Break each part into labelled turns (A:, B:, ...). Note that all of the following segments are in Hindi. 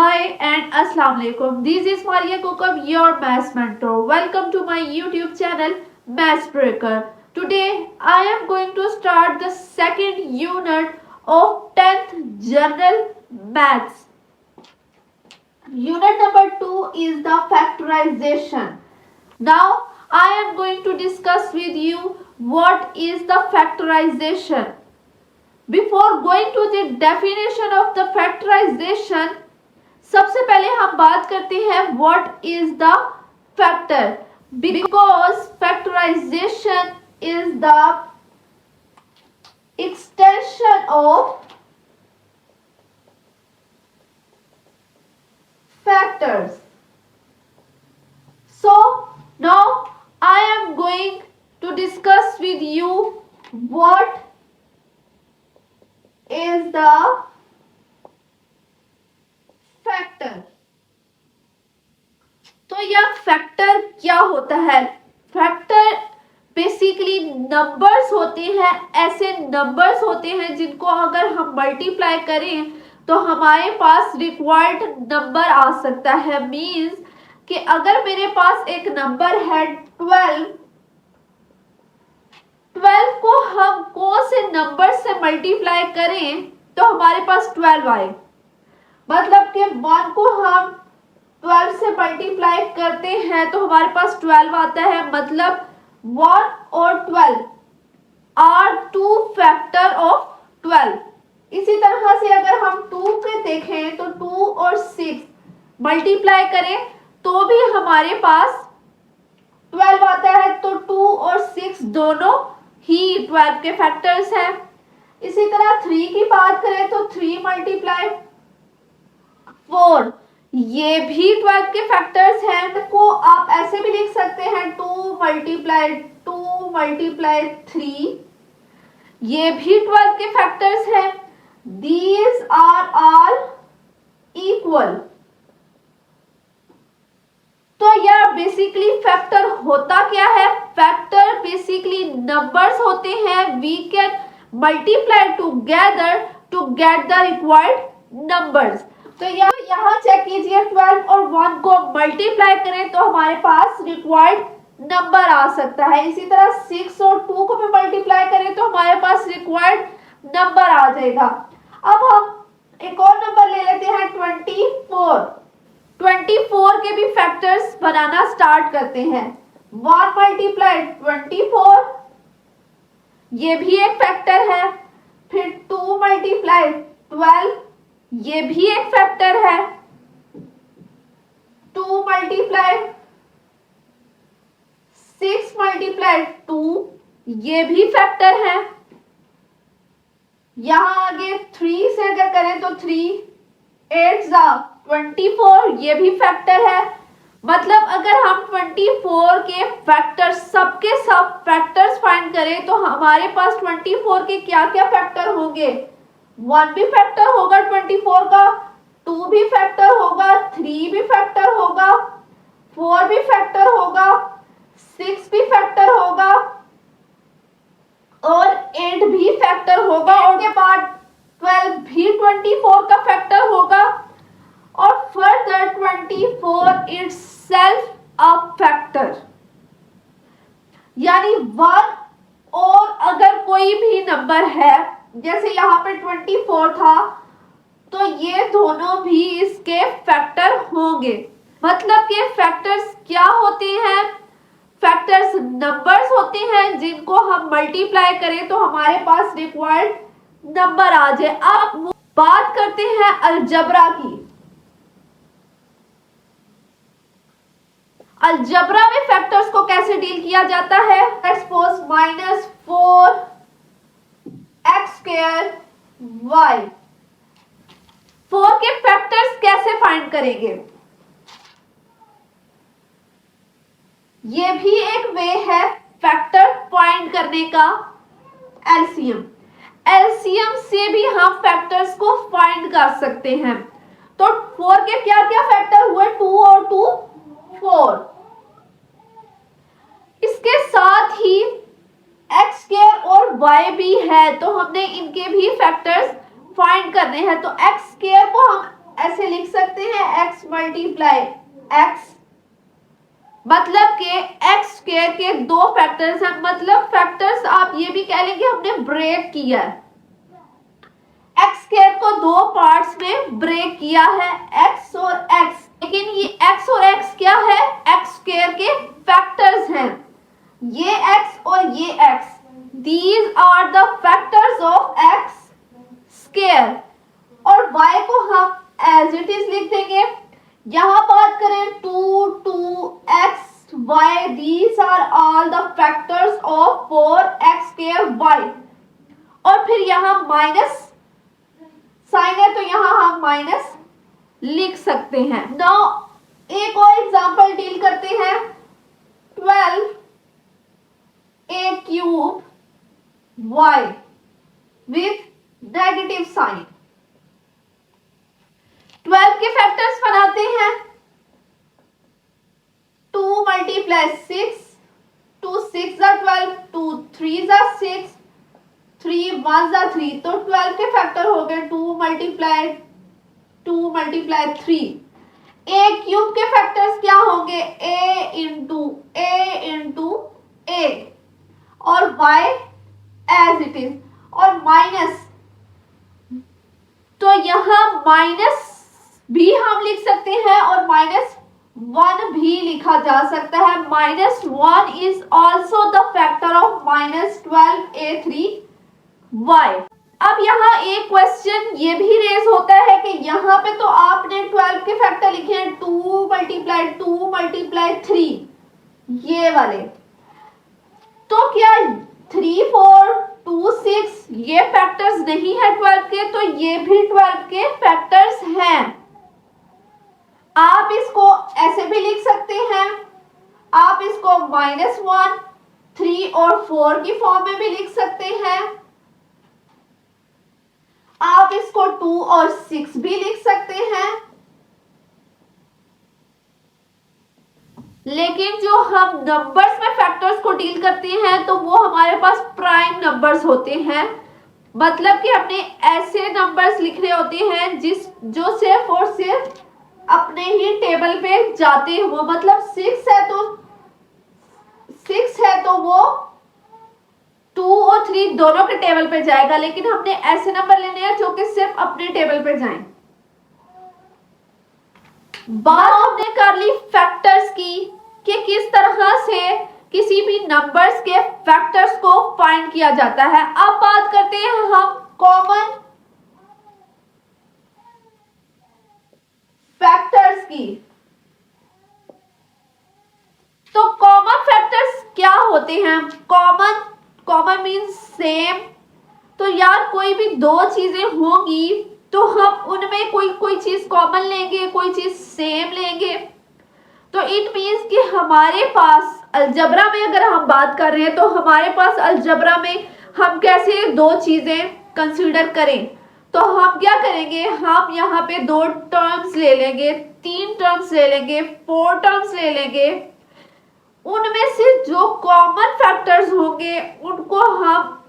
A: Hi and Assalamu alaikum. This is Maria Kokab, your maths mentor. Welcome to my YouTube channel Maths Breaker. Today I am going to start the second unit of 10th General Maths. Unit number 2 is the factorization. Now I am going to discuss with you what is the factorization. Before going to the definition of the factorization, सबसे पहले हम बात करते हैं what is the factor, because factorization is the extension of factors. So now I am going to discuss with you what is the factor. तो यह फैक्टर क्या होता है? फैक्टर बेसिकली नंबर्स होते हैं, ऐसे नंबर्स होते हैं जिनको अगर हम मल्टीप्लाई करें तो हमारे पास रिक्वायर्ड नंबर आ सकता है. मींस कि अगर मेरे पास एक नंबर है 12 को हम कौन से नंबर से मल्टीप्लाई करें तो हमारे पास 12 आए. मतलब कि 1 को हम 12 से मल्टीप्लाई करते हैं तो हमारे पास 12 आता है. मतलब 1 और 12 आर टू फैक्टर ऑफ 12. इसी तरह से अगर हम 2 के देखें तो 2 और 6 मल्टीप्लाई करें तो भी हमारे पास 12 आता है. तो 2 और 6 दोनों ही 12 के फैक्टर्स हैं. इसी तरह 3 की बात करें तो 3 मल्टीप्लाई 4, ये भी 12 के फैक्टर्स हैं. को आप ऐसे भी लिख सकते हैं 2 मल्टीप्लाई 3, ये भी 12 के फैक्टर्स हैं. These are all equal. तो यह बेसिकली फैक्टर होता क्या है? फैक्टर बेसिकली नंबर्स होते हैं. We can multiply together to get the required numbers. तो यहाँ चेक कीजिए 12 और 1 को मल्टीप्लाई करें तो हमारे पास रिक्वायर्ड नंबर आ सकता है. इसी तरह 6 और 2 को भी मल्टीप्लाई करें तो हमारे पास रिक्वायर्ड नंबर आ जाएगा. अब हम एक और नंबर ले लेते हैं 24. 24 के भी फैक्टर्स बनाना स्टार्ट करते हैं. 1 मल्टीप्लाई 24, ये भी एक फैक्टर है. फिर 2 मल्टीप्लाई 12, ये भी एक फैक्टर है. 2 मल्टीप्लाई 6 मल्टीप्लाई 2, ये भी फैक्टर है. यहां आगे 3 से अगर करें तो 3 8 24, ये भी फैक्टर है. मतलब अगर हम 24 के फैक्टर्स सबके सब फैक्टर्स फाइंड करें तो हमारे पास 24 के क्या क्या फैक्टर होंगे? 1 भी फैक्टर होगा 24 का, 2 भी फैक्टर होगा, 3 भी फैक्टर होगा, 4 भी फैक्टर होगा, 6 भी फैक्टर होगा और 8 भी फैक्टर होगा. और के बाद 12 भी 24 का फैक्टर होगा और फर्दर 24 इटसेल्फ अ फैक्टर. यानी 1 और अगर कोई भी नंबर है, जैसे यहाँ पे 24 था, तो ये दोनों भी इसके फैक्टर होंगे. मतलब कि फैक्टर्स क्या होते हैं? फैक्टर्स नंबर्स होते हैं जिनको हम मल्टीप्लाई करें तो हमारे पास रिक्वायर्ड नंबर आ जाए. अब बात करते हैं अलजबरा की. अलजबरा में फैक्टर्स को कैसे डील किया जाता है? Suppose -4 x square y. 4 के फैक्टर्स कैसे फाइंड करेंगे? ये भी एक वे है फैक्टर फाइंड करने का. एलसीएम. एलसीएम से भी हम फैक्टर्स को फाइंड कर सकते हैं. तो 4 के क्या क्या फैक्टर हुए? 2 और 2 4. इसके साथ ही x स्क्वायर और y भी है तो हमने इनके भी फैक्टर्स फाइंड करने हैं. तो x स्क्वायर को हम ऐसे लिख सकते हैं x मल्टीप्लाई x, मतलब के x स्क्वायर के दो फैक्टर्स हैं, मतलब फैक्टर्स आप ये भी कह लेंगे हमने ब्रेक किया है, x स्क्वायर को दो पार्ट्स में ब्रेक किया है, x और x, लेकिन ये x और x क्या है, x स्क्वायर के फैक्टर्स हैं, ये x और ये x, these are the factors of x square, और y को हम एज इट इज लिख देंगे। यहां बात करें 2 2x y, these are all the factors of 4x square y, और फिर यहां माइनस साइन है तो यहां हम माइनस लिख सकते हैं। नाउ एक और एग्जांपल डील करते हैं, 12 a cube y with negative sign. 12 के फैक्टर्स बनाते हैं, 2 मल्टीप्लाई 6, 2 6 12, 2 3 6, 3 1 3, तो 12 के फैक्टर हो गए 2 मल्टीप्लाई 3। a क्यूब के फैक्टर्स क्या होंगे, a इंटू a और y एज इट इज, और माइनस, तो यहां माइनस भी हम लिख सकते हैं और -1 भी लिखा जा सकता है। -1 is also the factor of -12a3y। अब यहाँ एक क्वेश्चन ये भी रेज होता है कि यहाँ पे तो आपने 12 के फैक्टर लिखे हैं 2 मल्टीप्लाई 3, ये वाले, तो क्या 3 4 2 6 ये फैक्टर्स नहीं है 12 के, तो ये भी 12 के फैक्टर्स हैं। आप इसको ऐसे भी लिख सकते हैं, आप इसको -1 3 और 4 की फॉर्म में भी लिख सकते हैं, आप इसको 2 और 6 भी लिख सकते हैं, लेकिन जो हम नंबर्स में फैक्टर्स को डील करते हैं तो वो हमारे पास प्राइम नंबर्स होते हैं, मतलब कि हमने ऐसे नंबर्स लिखने होते हैं जो सिर्फ और सिर्फ अपने ही टेबल पे जाते हो, मतलब 6 है तो वो 2 और 3 दोनों के टेबल पे जाएगा, लेकिन हमने ऐसे नंबर लेने हैं जो कि सिर्फ अपने टेबल पे जाएं। बात हमने कर ली फैक्टर्स की कि किस तरह से किसी भी नंबर्स के फैक्टर्स को फाइंड किया जाता है। अब बात करते हैं हम कॉमन फैक्टर्स की। तो कॉमन फैक्टर्स क्या होते हैं? कॉमन मीन्स सेम, तो यार कोई भी दो चीजें होंगी तो हम उनमें कोई चीज कॉमन लेंगे, कोई चीज सेम लेंगे, तो इट मीन्स कि हमारे पास अलजबरा में अगर हम बात कर रहे हैं तो हमारे पास अलजबरा में हम कैसे दो चीजें कंसीडर करें, तो हम क्या करेंगे, हम यहाँ पे 2 टर्म्स ले लेंगे, 3 टर्म्स ले लेंगे, 4 टर्म्स ले लेंगे, उनमें से जो कॉमन फैक्टर्स होंगे उनको हम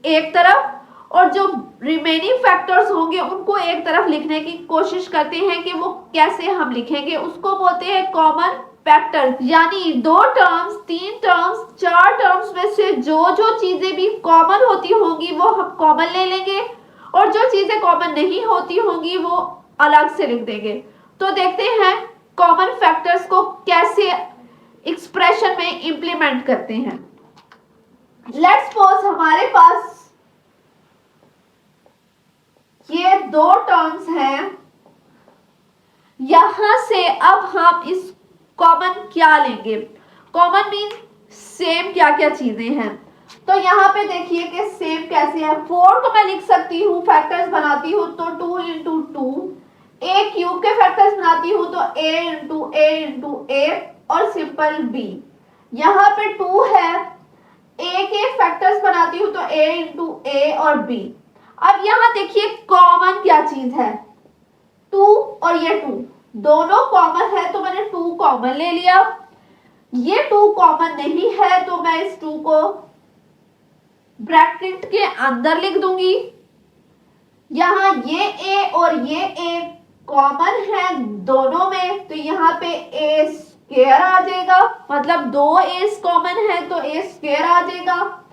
A: एक तरफ और जो रिमेनिंग फैक्टर्स होंगे उनको एक तरफ लिखने की कोशिश करते हैं कि वो कैसे हम लिखेंगे, उसको बोलते हैं कॉमन फैक्टर। यानी 2 टर्म्स, 3 टर्म्स, 4 टर्म्स में से जो चीजें भी कॉमन होती होंगी वो हम कॉमन ले लेंगे और जो चीजें कॉमन नहीं होती होंगी वो अलग से लिख देंगे। तो देखते हैं कॉमन फैक्टर्स को कैसे एक्सप्रेशन में इंप्लीमेंट करते हैं। लेट्स सपोज हमारे पास ये 2 टर्म्स हैं, यहां से अब हम इस कॉमन क्या लेंगे, कॉमन मीन सेम क्या क्या चीजें हैं। तो यहाँ पे देखिए कि सेम कैसे है। 4 को मैं लिख सकती हूँ, फैक्टर्स बनाती हूँ तो 2 इंटू 2, ए क्यूब के फैक्टर्स बनाती हूँ तो a इंटू a और सिंपल b। यहाँ पे 2 है, a के फैक्टर्स बनाती हूँ तो a इंटू a और b। अब यहाँ देखिए कॉमन क्या चीज है, 2 और ये 2 दोनों कॉमन है तो मैंने 2 कॉमन ले लिया। ये 2 कॉमन नहीं है तो मैं इस 2 को ब्रैकेट के अंदर लिख दूंगी। यहाँ ये a और ये a कॉमन है दोनों में, तो यहाँ पे ए स्क्वायर आ जाएगा, मतलब दो एस कॉमन है तो ए स्क्वायर आ जाएगा।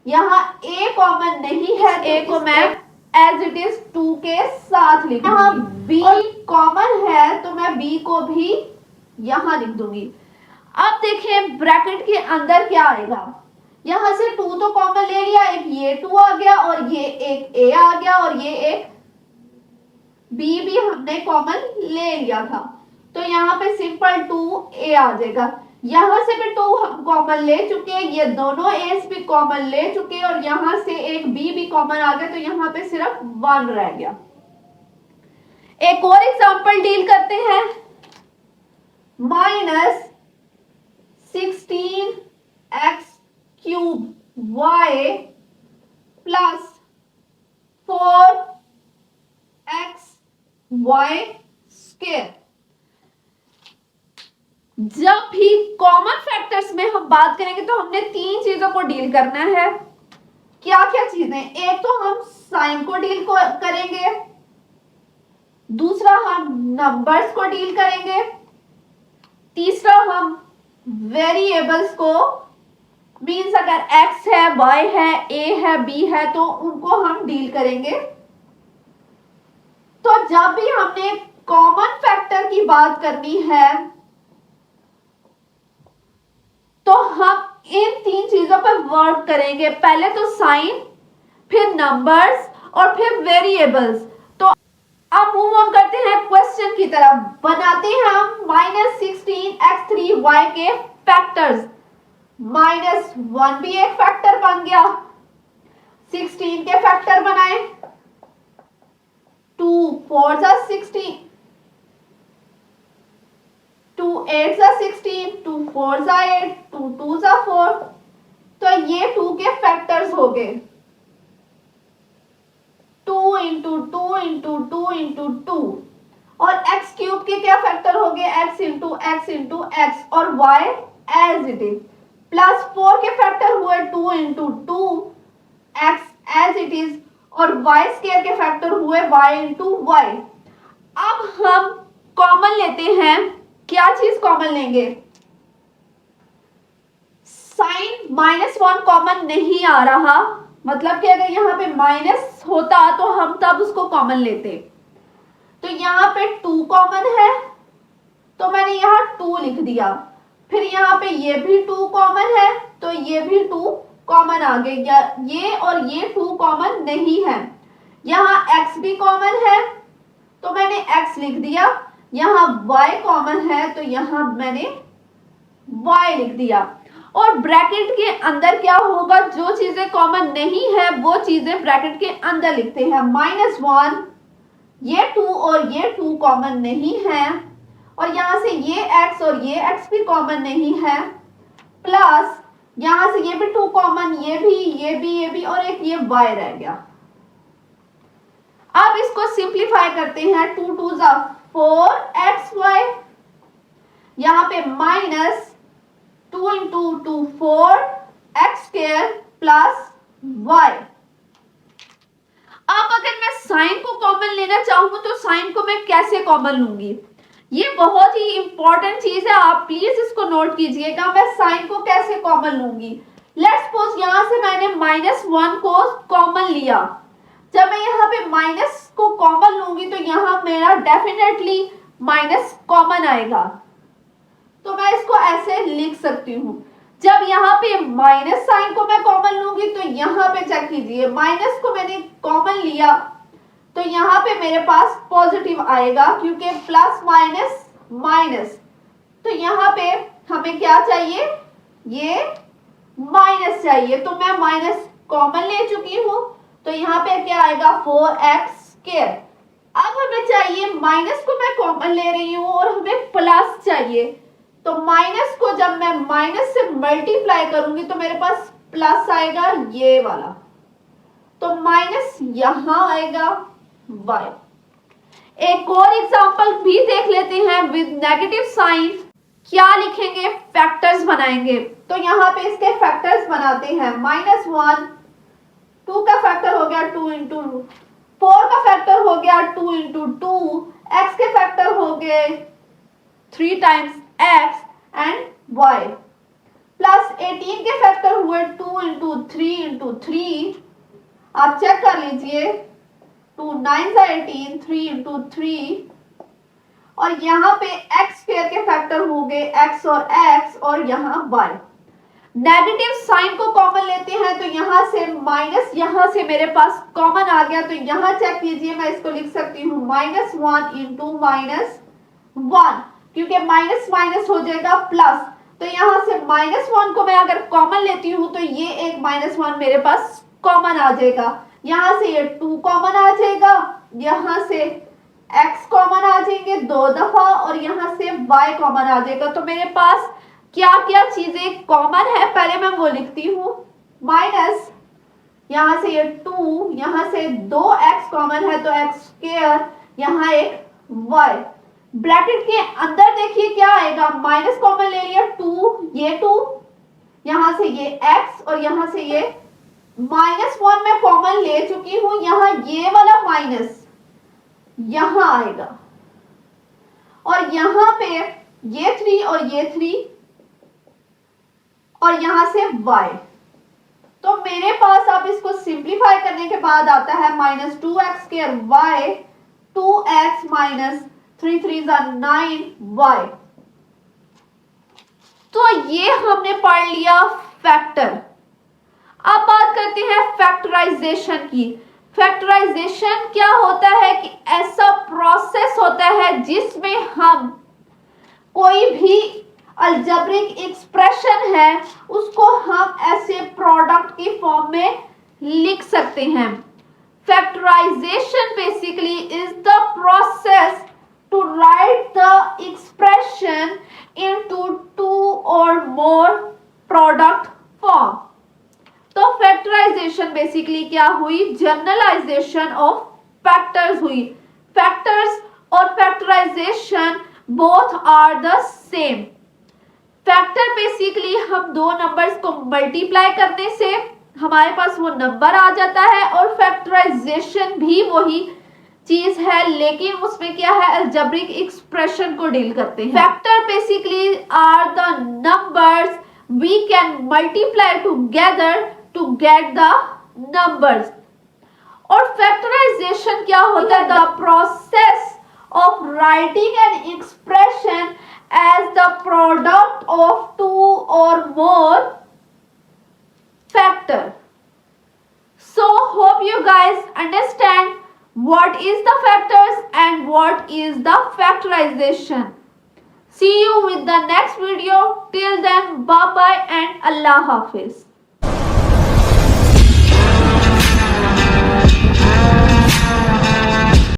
A: यहाँ ए कॉमन नहीं है, ए को मैं एज इट इज 2 के साथ लिख दूंगी। यहाँ बी कॉमन है तो मैं बी को भी यहाँ लिख दूंगी। अब देखें ब्रैकेट के अंदर क्या आएगा। यहां से 2 तो कॉमन ले लिया, एक ये 2 आ गया और ये एक ए आ गया और ये एक बी भी हमने कॉमन ले लिया था, तो यहाँ पे सिंपल 2 ए आ जाएगा। यहां से भी 2 हम कॉमन ले चुके हैं, ये दोनों एस भी कॉमन ले चुके हैं और यहां से एक बी भी कॉमन आ गया, तो यहाँ पे सिर्फ 1 रह गया। एक और एग्जांपल डील करते हैं। -16x cube y plus 4x y square. जब भी कॉमन फैक्टर्स में हम बात करेंगे तो हमने 3 चीजों को डील करना है। क्या क्या चीजें? एक तो हम साइन को डील करेंगे, दूसरा हम नंबर्स को डील करेंगे, तीसरा हम वेरिएबल्स को, मीन्स अगर x है, y है, a है, b है तो उनको हम डील करेंगे। तो जब भी हमने कॉमन फैक्टर की बात करनी है तो हम इन 3 चीजों पर वर्क करेंगे। पहले तो साइन, फिर नंबर्स और फिर वेरिएबल्स। तो अब मूव ऑन करते हैं क्वेश्चन की तरफ। बनाते हैं हम -16x3y के फैक्टर्स। -1 भी एक फैक्टर बन गया, 16 के फैक्टर बनाए, 2 4 16, 2 8 16, 2 4 8, 2 2 4। तो ये 2 के फैक्टर्स हो गए, 2 इंटू 2 इंटू 2 इंटू 2। और x क्यूब के क्या फैक्टर हो गए? x into x into x और y as it is. Plus 4 के फैक्टर हुए 2 into 2 x as it is और y स्क्वायर के फैक्टर हुए y इंटू y। अब हम कॉमन लेते हैं। क्या चीज कॉमन लेंगे? साइन -1 कॉमन नहीं आ रहा, मतलब कि अगर यहाँ पे माइनस होता तो हम तब उसको कॉमन लेते। तो यहाँ पे 2 कॉमन है तो मैंने यहाँ 2 लिख दिया। फिर यहाँ पे ये भी 2 कॉमन है तो ये भी 2 कॉमन आ गए। ये और ये 2 कॉमन नहीं है। यहाँ x भी कॉमन है तो मैंने x लिख दिया। यहाँ y कॉमन है तो यहाँ मैंने y लिख दिया। और ब्रैकेट के अंदर क्या होगा? जो चीजें कॉमन नहीं है वो चीजें ब्रैकेट के अंदर लिखते हैं। -1, ये 2 और ये 2 कॉमन नहीं है और यहां से ये x और ये x भी कॉमन नहीं है। प्लस यहां से ये भी 2 कॉमन, ये भी और एक ये y रह गया। अब इसको सिंप्लीफाई करते हैं। 2 2 4xy, यहाँ पे -2 into 2 4x square plus y। अब अगर मैं साइन को कॉमन लेना चाहूं तो साइन को मैं कैसे कॉमन लूंगी? ये बहुत ही इंपॉर्टेंट चीज है, आप प्लीज इसको नोट कीजिएगा। मैं साइन को कैसे कॉमन लूंगी? लेट्स सपोज यहां से मैंने -1 को कॉमन लिया। जब मैं यहाँ पे माइनस को कॉमन लूंगी तो यहाँ मेरा डेफिनेटली माइनस कॉमन आएगा। तो मैं इसको ऐसे लिख सकती हूँ। जब यहाँ पे माइनस साइन को मैं कॉमन लूंगी तो यहाँ पे चेक कीजिए, माइनस को मैंने कॉमन लिया तो यहाँ पे मेरे पास पॉजिटिव आएगा क्योंकि प्लस माइनस माइनस। तो यहाँ पे हमें क्या चाहिए? ये माइनस चाहिए, तो मैं माइनस कॉमन ले चुकी हूँ तो यहाँ पे क्या आएगा? 4x square. अब हमें चाहिए, माइनस को मैं कॉमन ले रही हूँ और हमें प्लस चाहिए, तो माइनस को जब मैं माइनस से मल्टीप्लाई करूंगी तो मेरे पास प्लस आएगा ये वाला, तो माइनस यहां आएगा y। एक और एग्जांपल भी देख लेते हैं विद नेगेटिव साइन। क्या लिखेंगे? फैक्टर्स बनाएंगे। तो यहाँ पे इसके फैक्टर्स बनाते हैं। -1, 2 का फैक्टर हो गया 2 इंटू 4 का फैक्टर हो गया 2 इंटू 2, x के फैक्टर हो गए 3 times x and y, plus 18 के फैक्टर हुए 2 इंटू 3 इंटू 3, आप चेक कर लीजिए 2 9 18, 3 इंटू 3, और यहाँ पे x स्क्वायर के फैक्टर हो गए x और यहाँ y। नेगेटिव साइन को कॉमन लेते हैं तो यहाँ से माइनस, यहाँ से मेरे पास कॉमन आ गया, तो यहाँ चेक कीजिए, मैं इसको लिख सकती हूँ -1 इंटू -1, क्योंकि माइनस माइनस हो जाएगा प्लस, तो यहाँ से -1 को मैं अगर कॉमन लेती हूँ तो ये एक -1 मेरे पास कॉमन आ जाएगा, यहाँ से ये 2 कॉमन आ जाएगा, यहाँ से x कॉमन आ जाएंगे 2 दफा, और यहाँ से y कॉमन आ जाएगा। तो मेरे पास क्या क्या चीजें कॉमन है पहले मैं वो लिखती हूँ, माइनस यहाँ से ये 2, यहाँ से 2x कॉमन है तो x स्क्वायर, यहाँ एक y, ब्रैकेट के अंदर देखिए क्या आएगा, माइनस कॉमन ले लिया 2, ये 2, यहाँ से ये x और यहाँ से ये -1 मैं कॉमन ले चुकी हूँ, यहाँ ये वाला माइनस यहाँ आएगा, और यहाँ पे ये 3 और ये 3, और यहां से y, तो मेरे पास अब इसको सिंप्लीफाई करने के बाद आता है -2x square y, 2x minus 3 3 9y। तो ये हमने पढ़ लिया फैक्टर। अब बात करते हैं फैक्टराइजेशन की। फैक्टराइजेशन क्या होता है कि ऐसा प्रोसेस होता है जिसमें हम कोई भी अलजेब्रिक एक्सप्रेशन है उसको हम ऐसे प्रोडक्ट की फॉर्म में लिख सकते हैं। Factorization basically is the process to write the expression into 2 और मोर प्रोडक्ट फॉर्म। तो फैक्टराइजेशन बेसिकली क्या हुई, जनरलाइजेशन ऑफ फैक्टर्स हुई। फैक्टर्स और factorization both are the same. Factor basically हम दो नंबर्स को मल्टीप्लाई करने से हमारे पास वो नंबर आ जाता है, और फैक्टराइजेशन भी वही चीज है, लेकिन उसमें क्या है, अलजेब्रिक एक्सप्रेशन को डील करते हैं। Factor basically are the numbers we can multiply together to get the numbers. और फैक्टराइजेशन क्या होता है, the process of writing an expression as the product of 2 or more factor. So hope you guys understand what is the factors and what is the factorization. See you with the next video. Till then, bye bye and Allah Hafiz.